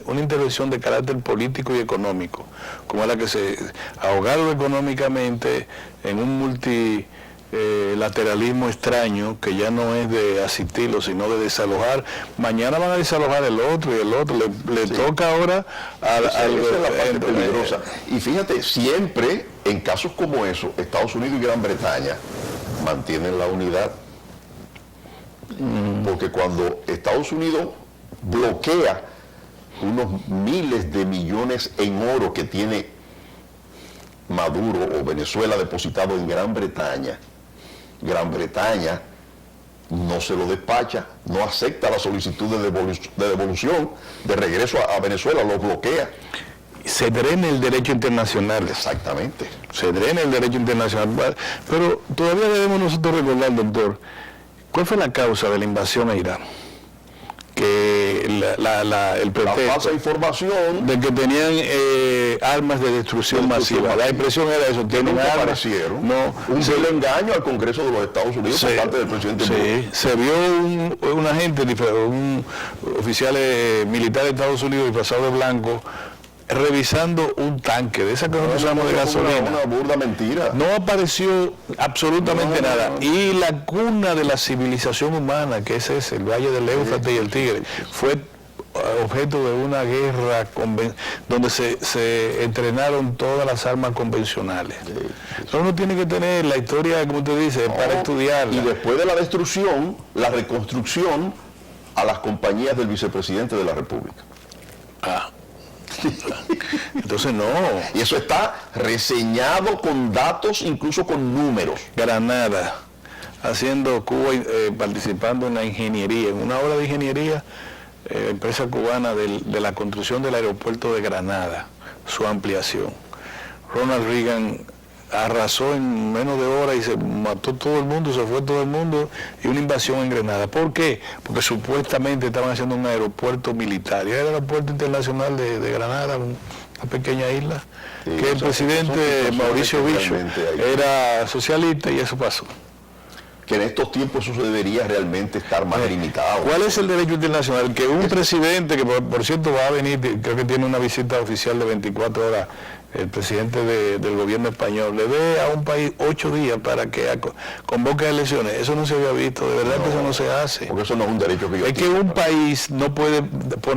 una intervención de carácter político y económico, como la que se ahogaron económicamente en un multilateralismo extraño que ya no es de asistirlo, sino de desalojar. Mañana van a desalojar el otro y el otro. Le toca ahora esa es la parte peligrosa. Y fíjate, siempre en casos como eso, Estados Unidos y Gran Bretaña mantienen la unidad. Porque cuando Estados Unidos bloquea unos miles de millones en oro que tiene Maduro o Venezuela depositado en Gran Bretaña no se lo despacha, no acepta la solicitud de devolución, de regreso a Venezuela, lo bloquea. Se drena el derecho internacional. Exactamente. Se drena el derecho internacional. Pero todavía debemos nosotros recordar, doctor, ¿cuál fue la causa de la invasión a Irak? Que el pretexto, la falsa información de que tenían armas de destrucción masiva. La impresión era eso, tienen armas. Un vil engaño al Congreso de los Estados Unidos por parte del presidente Bush. Se vio un agente, un oficial militar de Estados Unidos disfrazado de blanco, revisando un tanque de esa que nosotros usamos de gasolina. Una burda mentira. No apareció absolutamente nada. Y la cuna de la civilización humana, que es ese, el Valle del Éufrates y el Tigre, fue objeto de una guerra donde se entrenaron todas las armas convencionales. Entonces uno tiene que tener la historia, como usted dice, para estudiarla. Y después de la destrucción, la reconstrucción a las compañías del vicepresidente de la República. Entonces no. Y eso está reseñado con datos, incluso con números. Granada, haciendo Cuba, participando en la ingeniería, en una obra de ingeniería, empresa cubana de la construcción del aeropuerto de Granada, su ampliación. Ronald Reagan arrasó en menos de horas y se mató todo el mundo, se fue todo el mundo, y una invasión en Granada. ¿Por qué? Porque supuestamente estaban haciendo un aeropuerto militar. Y era el aeropuerto internacional de Granada, una pequeña isla, que el presidente Mauricio Bicho era socialista, y eso pasó. Que en estos tiempos eso debería realmente estar más limitado. ¿Cuál es el derecho internacional? Que un presidente, que por cierto va a venir, creo que tiene una visita oficial de 24 horas el presidente del gobierno español, le dé a un país 8 días para que convoque elecciones. Eso no se había visto, de verdad que eso no se hace. Porque eso no es un derecho que yo Es que un país no puede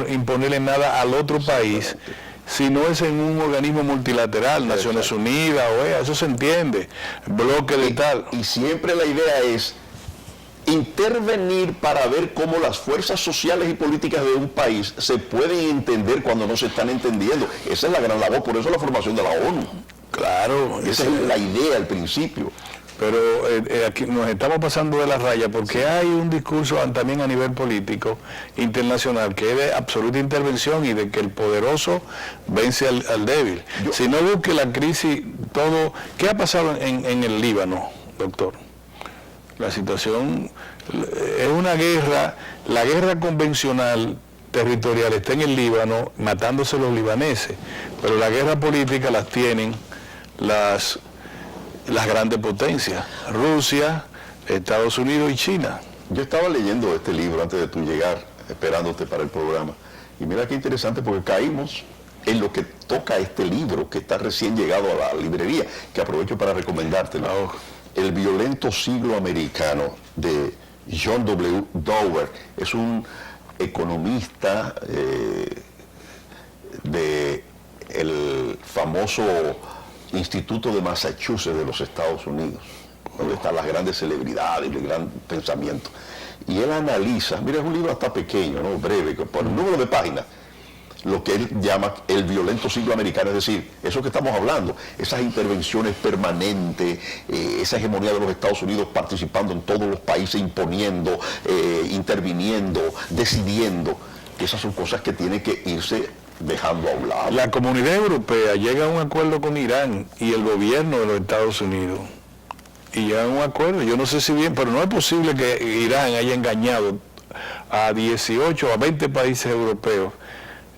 imponerle nada al otro país si no es en un organismo multilateral, Naciones Unidas, OEA, eso se entiende, bloque de tal. Y siempre la idea es intervenir para ver cómo las fuerzas sociales y políticas de un país se pueden entender cuando no se están entendiendo. Esa es la gran labor, por eso la formación de la ONU. Claro. Esa es la idea al principio. Pero aquí nos estamos pasando de la raya porque hay un discurso también a nivel político internacional que es de absoluta intervención y de que el poderoso vence al débil. Si no busque la crisis, todo... ¿Qué ha pasado en el Líbano, doctor? La situación es una guerra, la guerra convencional territorial está en el Líbano, matándose los libaneses, pero la guerra política las tienen las grandes potencias, Rusia, Estados Unidos y China. Yo estaba leyendo este libro antes de tú llegar, esperándote para el programa, y mira qué interesante porque caímos en lo que toca este libro que está recién llegado a la librería, que aprovecho para recomendártelo. El violento siglo americano, de John W. Dower. Es un economista del famoso Instituto de Massachusetts de los Estados Unidos, donde están las grandes celebridades y el gran pensamiento. Y él analiza, mira, es un libro hasta pequeño, ¿no? Breve, por el número de páginas, lo que él llama el violento siglo americano, es decir, eso que estamos hablando, esas intervenciones permanentes, esa hegemonía de los Estados Unidos participando en todos los países, imponiendo, interviniendo, decidiendo, esas son cosas que tienen que irse dejando a un lado. La comunidad europea llega a un acuerdo con Irán y el gobierno de los Estados Unidos, y llega a un acuerdo, yo no sé si bien, pero no es posible que Irán haya engañado a 18 a 20 países europeos,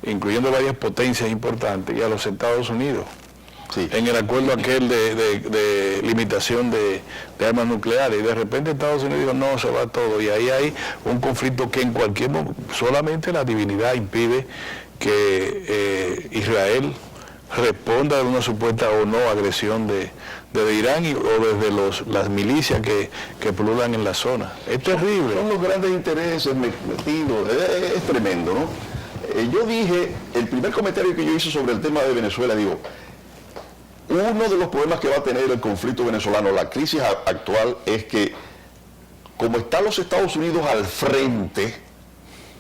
incluyendo varias potencias importantes, y a los Estados Unidos, sí, en el acuerdo aquel de limitación de armas nucleares, y de repente Estados Unidos dijo, no, se va todo, y ahí hay un conflicto que en cualquier momento, solamente la divinidad impide que Israel responda de una supuesta o no agresión de Irán o desde las milicias que pululan en la zona. Es terrible. Son los grandes intereses metidos, es tremendo, ¿no? Yo dije, el primer comentario que yo hice sobre el tema de Venezuela, digo, uno de los problemas que va a tener el conflicto venezolano, la crisis actual, es que como están los Estados Unidos al frente,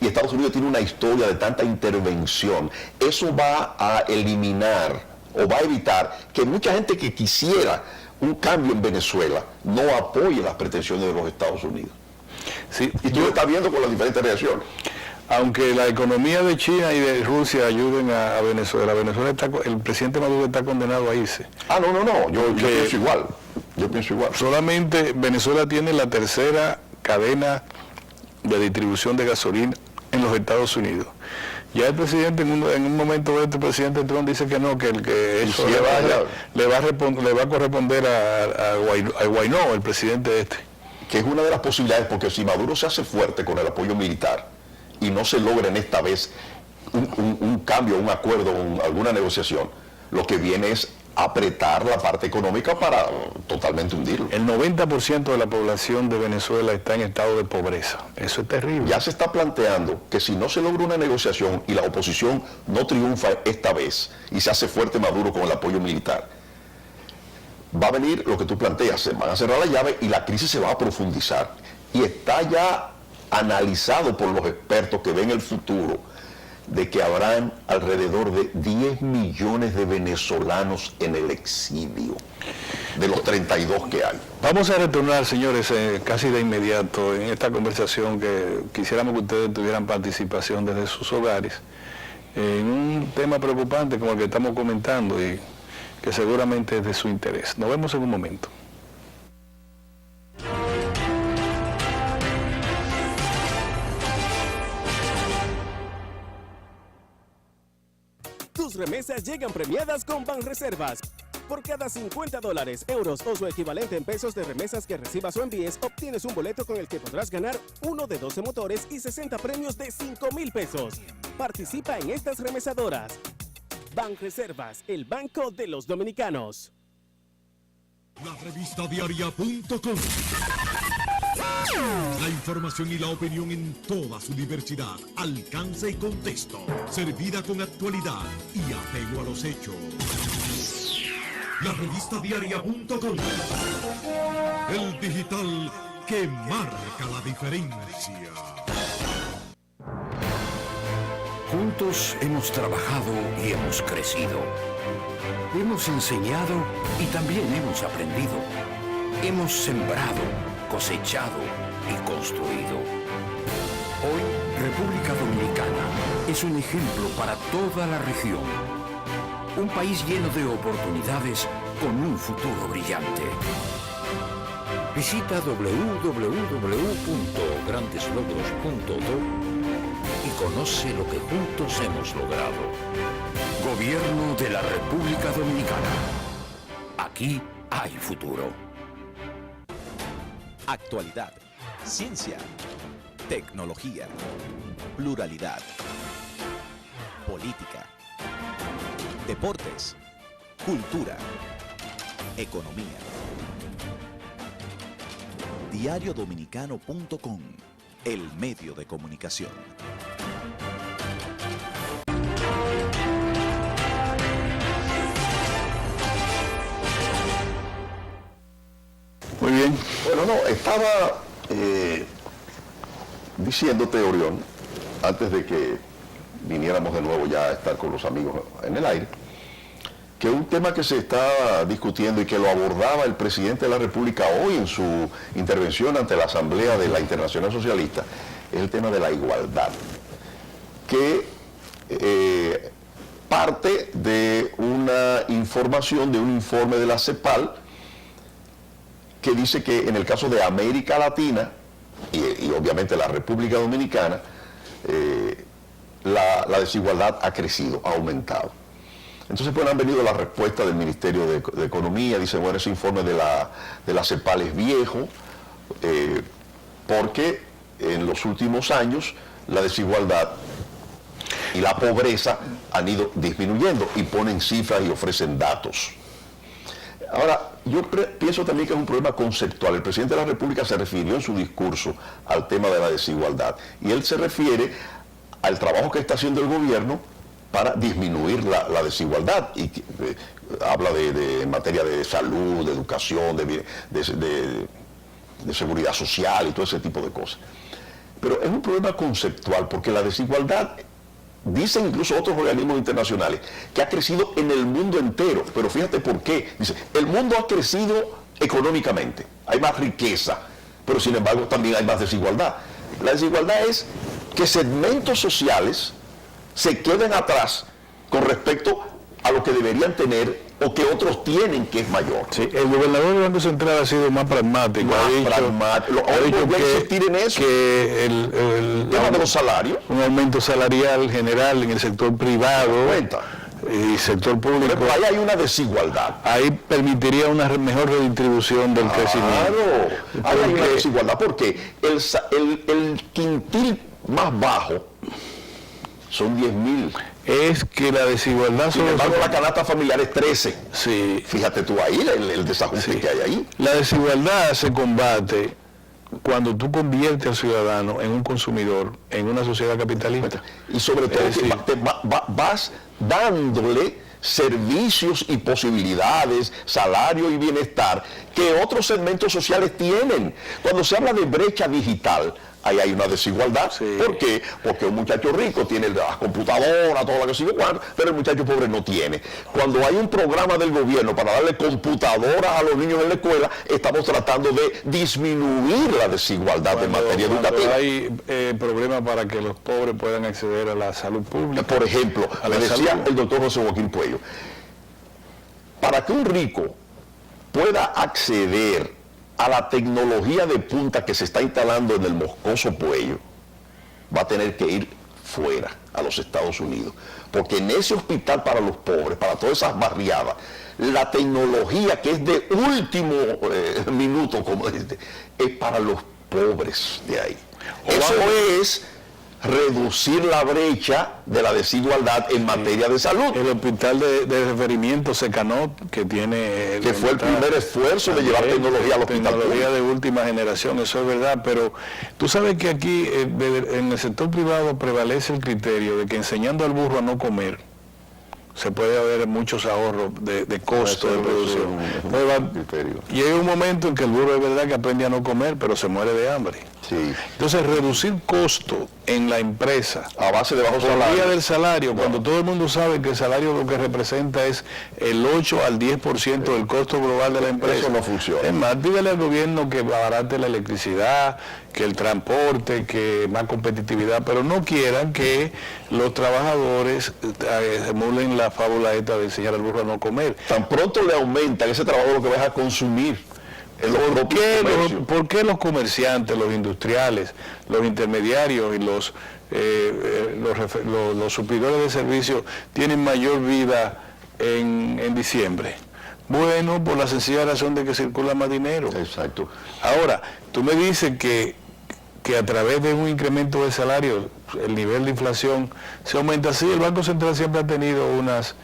y Estados Unidos tiene una historia de tanta intervención, eso va a eliminar o va a evitar que mucha gente que quisiera un cambio en Venezuela no apoye las pretensiones de los Estados Unidos. Sí, y tú lo estás viendo con las diferentes reacciones. Aunque la economía de China y de Rusia ayuden a Venezuela, el presidente Maduro está condenado a irse. No, yo pienso igual. Yo pienso igual. Solamente Venezuela tiene la tercera cadena de distribución de gasolina en los Estados Unidos. Ya el presidente, en un momento el presidente Trump dice que no, que eso le va a corresponder a Guaidó, el presidente este. Que es una de las posibilidades, porque si Maduro se hace fuerte con el apoyo militar y no se logra en esta vez un cambio, un acuerdo, alguna negociación, lo que viene es apretar la parte económica para totalmente hundirlo. El 90% de la población de Venezuela está en estado de pobreza. Eso es terrible. Ya se está planteando que si no se logra una negociación y la oposición no triunfa esta vez y se hace fuerte Maduro con el apoyo militar, va a venir lo que tú planteas, se van a cerrar la llave y la crisis se va a profundizar. Y está ya analizado por los expertos que ven el futuro de que habrán alrededor de 10 millones de venezolanos en el exilio, de los 32 que hay. Vamos a retornar, señores, casi de inmediato en esta conversación que quisiéramos que ustedes tuvieran participación desde sus hogares, en un tema preocupante como el que estamos comentando y que seguramente es de su interés. Nos vemos en un momento. Tus remesas llegan premiadas con Banreservas. Por cada $50, euros o su equivalente en pesos de remesas que recibas o envíes, obtienes un boleto con el que podrás ganar uno de 12 motores y 60 premios de $5,000 pesos. Participa en estas remesadoras: Banreservas, el banco de los dominicanos. La revista diaria.com. La información y la opinión en toda su diversidad, alcance y contexto, servida con actualidad y apego a los hechos. La revista diaria.com. El digital que marca la diferencia. Juntos hemos trabajado y hemos crecido. Hemos enseñado y también hemos aprendido. Hemos sembrado, cosechado y construido. Hoy, República Dominicana es un ejemplo para toda la región. Un país lleno de oportunidades con un futuro brillante. Visita www.grandeslogros.do y conoce lo que juntos hemos logrado. Gobierno de la República Dominicana. Aquí hay futuro. Actualidad, ciencia, tecnología, pluralidad, política, deportes, cultura, economía. Diariodominicano.com, el medio de comunicación. Muy bien. Bueno, no, estaba diciéndote, Orión, antes de que viniéramos de nuevo ya a estar con los amigos en el aire, que un tema que se está discutiendo y que lo abordaba el presidente de la República hoy en su intervención ante la Asamblea de la Internacional Socialista, es el tema de la igualdad, que parte de una información, de un informe de la CEPAL, que dice que en el caso de América Latina y obviamente la República Dominicana, la desigualdad ha crecido, ha aumentado. Entonces, pues han venido las respuestas del Ministerio de Economía, dicen, bueno, ese informe de la CEPAL es viejo, porque en los últimos años la desigualdad y la pobreza han ido disminuyendo, y ponen cifras y ofrecen datos. Ahora, yo pienso también que es un problema conceptual. El presidente de la República se refirió en su discurso al tema de la desigualdad, y él se refiere al trabajo que está haciendo el gobierno para disminuir la desigualdad, y habla en materia de salud, de educación, de seguridad social y todo ese tipo de cosas. Pero es un problema conceptual, porque la desigualdad, dicen incluso otros organismos internacionales, que ha crecido en el mundo entero. Pero fíjate por qué. Dice, el mundo ha crecido económicamente, hay más riqueza, pero sin embargo también hay más desigualdad. La desigualdad es que segmentos sociales se queden atrás con respecto a lo que deberían tener o que otros tienen, que es mayor. Sí, el gobernador del Banco Central ha sido más pragmático. Ha dicho que el tema de los salarios, un aumento salarial general en el sector privado y sector público. Pero ahí hay una desigualdad. Ahí permitiría una mejor redistribución del crecimiento. Claro, hay una desigualdad porque el quintil más bajo son 10.000. Es que la desigualdad... Sin embargo, la canasta familiar es 13. Sí. Fíjate tú ahí, el desajuste que hay ahí. La desigualdad se combate cuando tú conviertes al ciudadano en un consumidor, en una sociedad capitalista. Y sobre todo que vas dándole servicios y posibilidades, salario y bienestar que otros segmentos sociales tienen. Cuando se habla de brecha digital, ahí hay una desigualdad. Sí. ¿Por qué? Porque un muchacho rico tiene las computadoras, todo lo que sigue, pero el muchacho pobre no tiene. Cuando hay un programa del gobierno para darle computadoras a los niños en la escuela, estamos tratando de disminuir la desigualdad en materia educativa. Hay problemas para que los pobres puedan acceder a la salud pública. Por ejemplo, me decía el doctor José Joaquín Puello, para que un rico pueda acceder a la tecnología de punta que se está instalando en el Moscoso Puello, va a tener que ir fuera, a los Estados Unidos, porque en ese hospital para los pobres, para todas esas barriadas, la tecnología que es de último minuto, como dice, es para los pobres de ahí. Eso es reducir la brecha de la desigualdad en materia de salud. El hospital de referimiento Secanot, que tiene... Que fue el primer esfuerzo de llevar tecnología al hospital. Tecnología de última generación, eso es verdad, pero tú sabes que aquí en el sector privado prevalece el criterio de que enseñando al burro a no comer, se puede haber muchos ahorros de costo de producción. Llega un momento en que el burro es verdad que aprende a no comer, pero se muere de hambre. Sí. Entonces, reducir costo en la empresa a base de bajo por salario. vía del salario, cuando todo el mundo sabe que el salario lo que representa es el 8 al 10% del costo global de la empresa. Eso no funciona. Es más, dígale al gobierno que abarate la electricidad, que el transporte, que más competitividad, pero no quieran que los trabajadores emulen la fábula esta de enseñar al burro a no comer. Tan pronto le aumentan ese trabajo lo que vas a consumir. ¿Por qué los comerciantes, los industriales, los intermediarios y los suplidores de servicios tienen mayor vida en diciembre? Bueno, por la sencilla razón de que circula más dinero. Exacto. Ahora, tú me dices que a través de un incremento de salario el nivel de inflación se aumenta. Sí, el Banco Central siempre ha tenido unas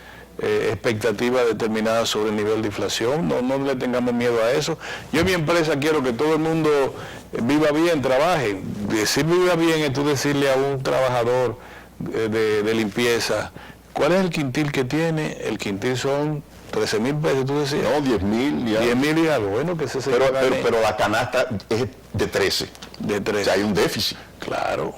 expectativas determinadas sobre el nivel de inflación, no le tengamos miedo a eso. Yo en mi empresa quiero que todo el mundo viva bien, trabaje. Decir viva bien es tú decirle a un trabajador de limpieza, ¿cuál es el quintil que tiene? El quintil son 13,000 pesos, tú decías. No, 10,000 ya. 10,000 y algo, bueno, que se pero la canasta es de 13. De 13. O sea, hay un déficit. Claro.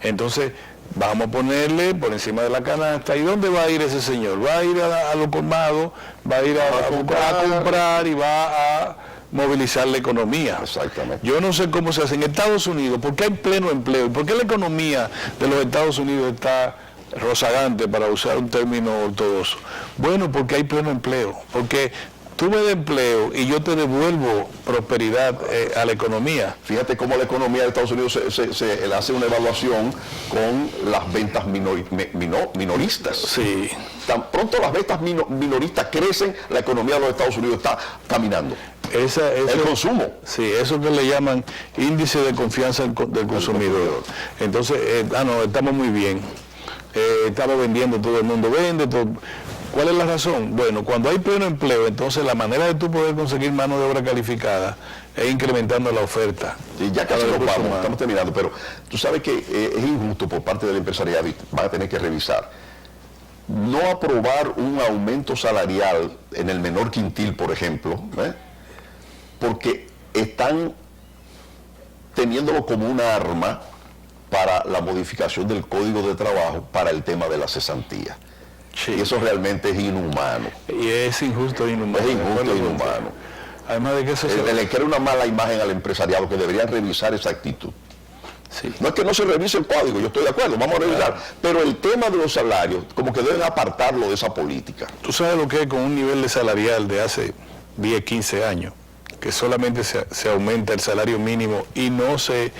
Entonces, vamos a ponerle por encima de la canasta. ¿Y dónde va a ir ese señor? Va a ir a los colmados, va a ir a comprar y va a movilizar la economía. Exactamente. Yo no sé cómo se hace en Estados Unidos, ¿por qué hay pleno empleo? ¿Y por qué la economía de los Estados Unidos está rozagante, para usar un término ortodoxo? Bueno, porque hay pleno empleo, porque tú me das empleo y yo te devuelvo prosperidad a la economía. Fíjate cómo la economía de Estados Unidos se hace una evaluación con las ventas minoristas. Sí. Tan pronto las ventas minoristas crecen, la economía de los Estados Unidos está caminando. El consumo. Sí, eso que le llaman índice de confianza del consumidor. Entonces, estamos muy bien. Estamos vendiendo, todo el mundo vende. ¿Cuál es la razón? Bueno, cuando hay pleno empleo, entonces la manera de tú poder conseguir mano de obra calificada es incrementando la oferta. Sí, ya casi nos vamos, estamos terminando, pero tú sabes que es injusto por parte del empresariado, y van a tener que revisar. No aprobar un aumento salarial en el menor quintil, por ejemplo, porque están teniéndolo como una arma para la modificación del Código de Trabajo para el tema de la cesantía. Sí. Y eso realmente es inhumano. Y es injusto e inhumano. Es injusto e inhumano. Además de que eso le crea una mala imagen al empresariado, que deberían revisar esa actitud. Sí. No es que no se revise el código, yo estoy de acuerdo, vamos a revisar, pero el tema de los salarios, como que deben apartarlo de esa política. Tú sabes lo que es con un nivel de salarial de hace 10, 15 años, que solamente se aumenta el salario mínimo y no se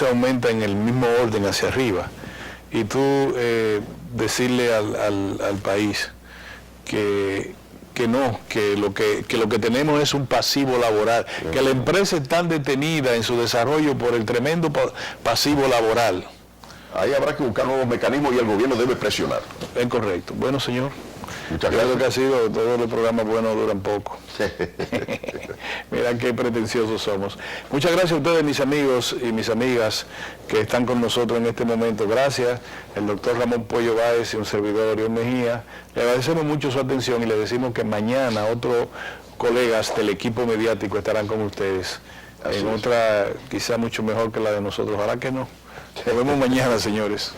aumenta en el mismo orden hacia arriba. Y tú decirle al país que lo que tenemos es un pasivo laboral, que la empresa está detenida en su desarrollo por el tremendo pasivo laboral. Ahí habrá que buscar nuevos mecanismos y el gobierno debe presionar. Es correcto. Bueno, señor. Muchas gracias. gracias. Que ha sido, todos los programas buenos duran poco. Mira qué pretenciosos somos. Muchas gracias a ustedes, mis amigos y mis amigas que están con nosotros en este momento. Gracias, el doctor Ramón Pollo Báez y un servidor Orión Mejía. Le agradecemos mucho su atención y le decimos que mañana otros colegas del equipo mediático estarán con ustedes. Así en otra quizá mucho mejor que la de nosotros. Ojalá que no. Nos vemos mañana, señores.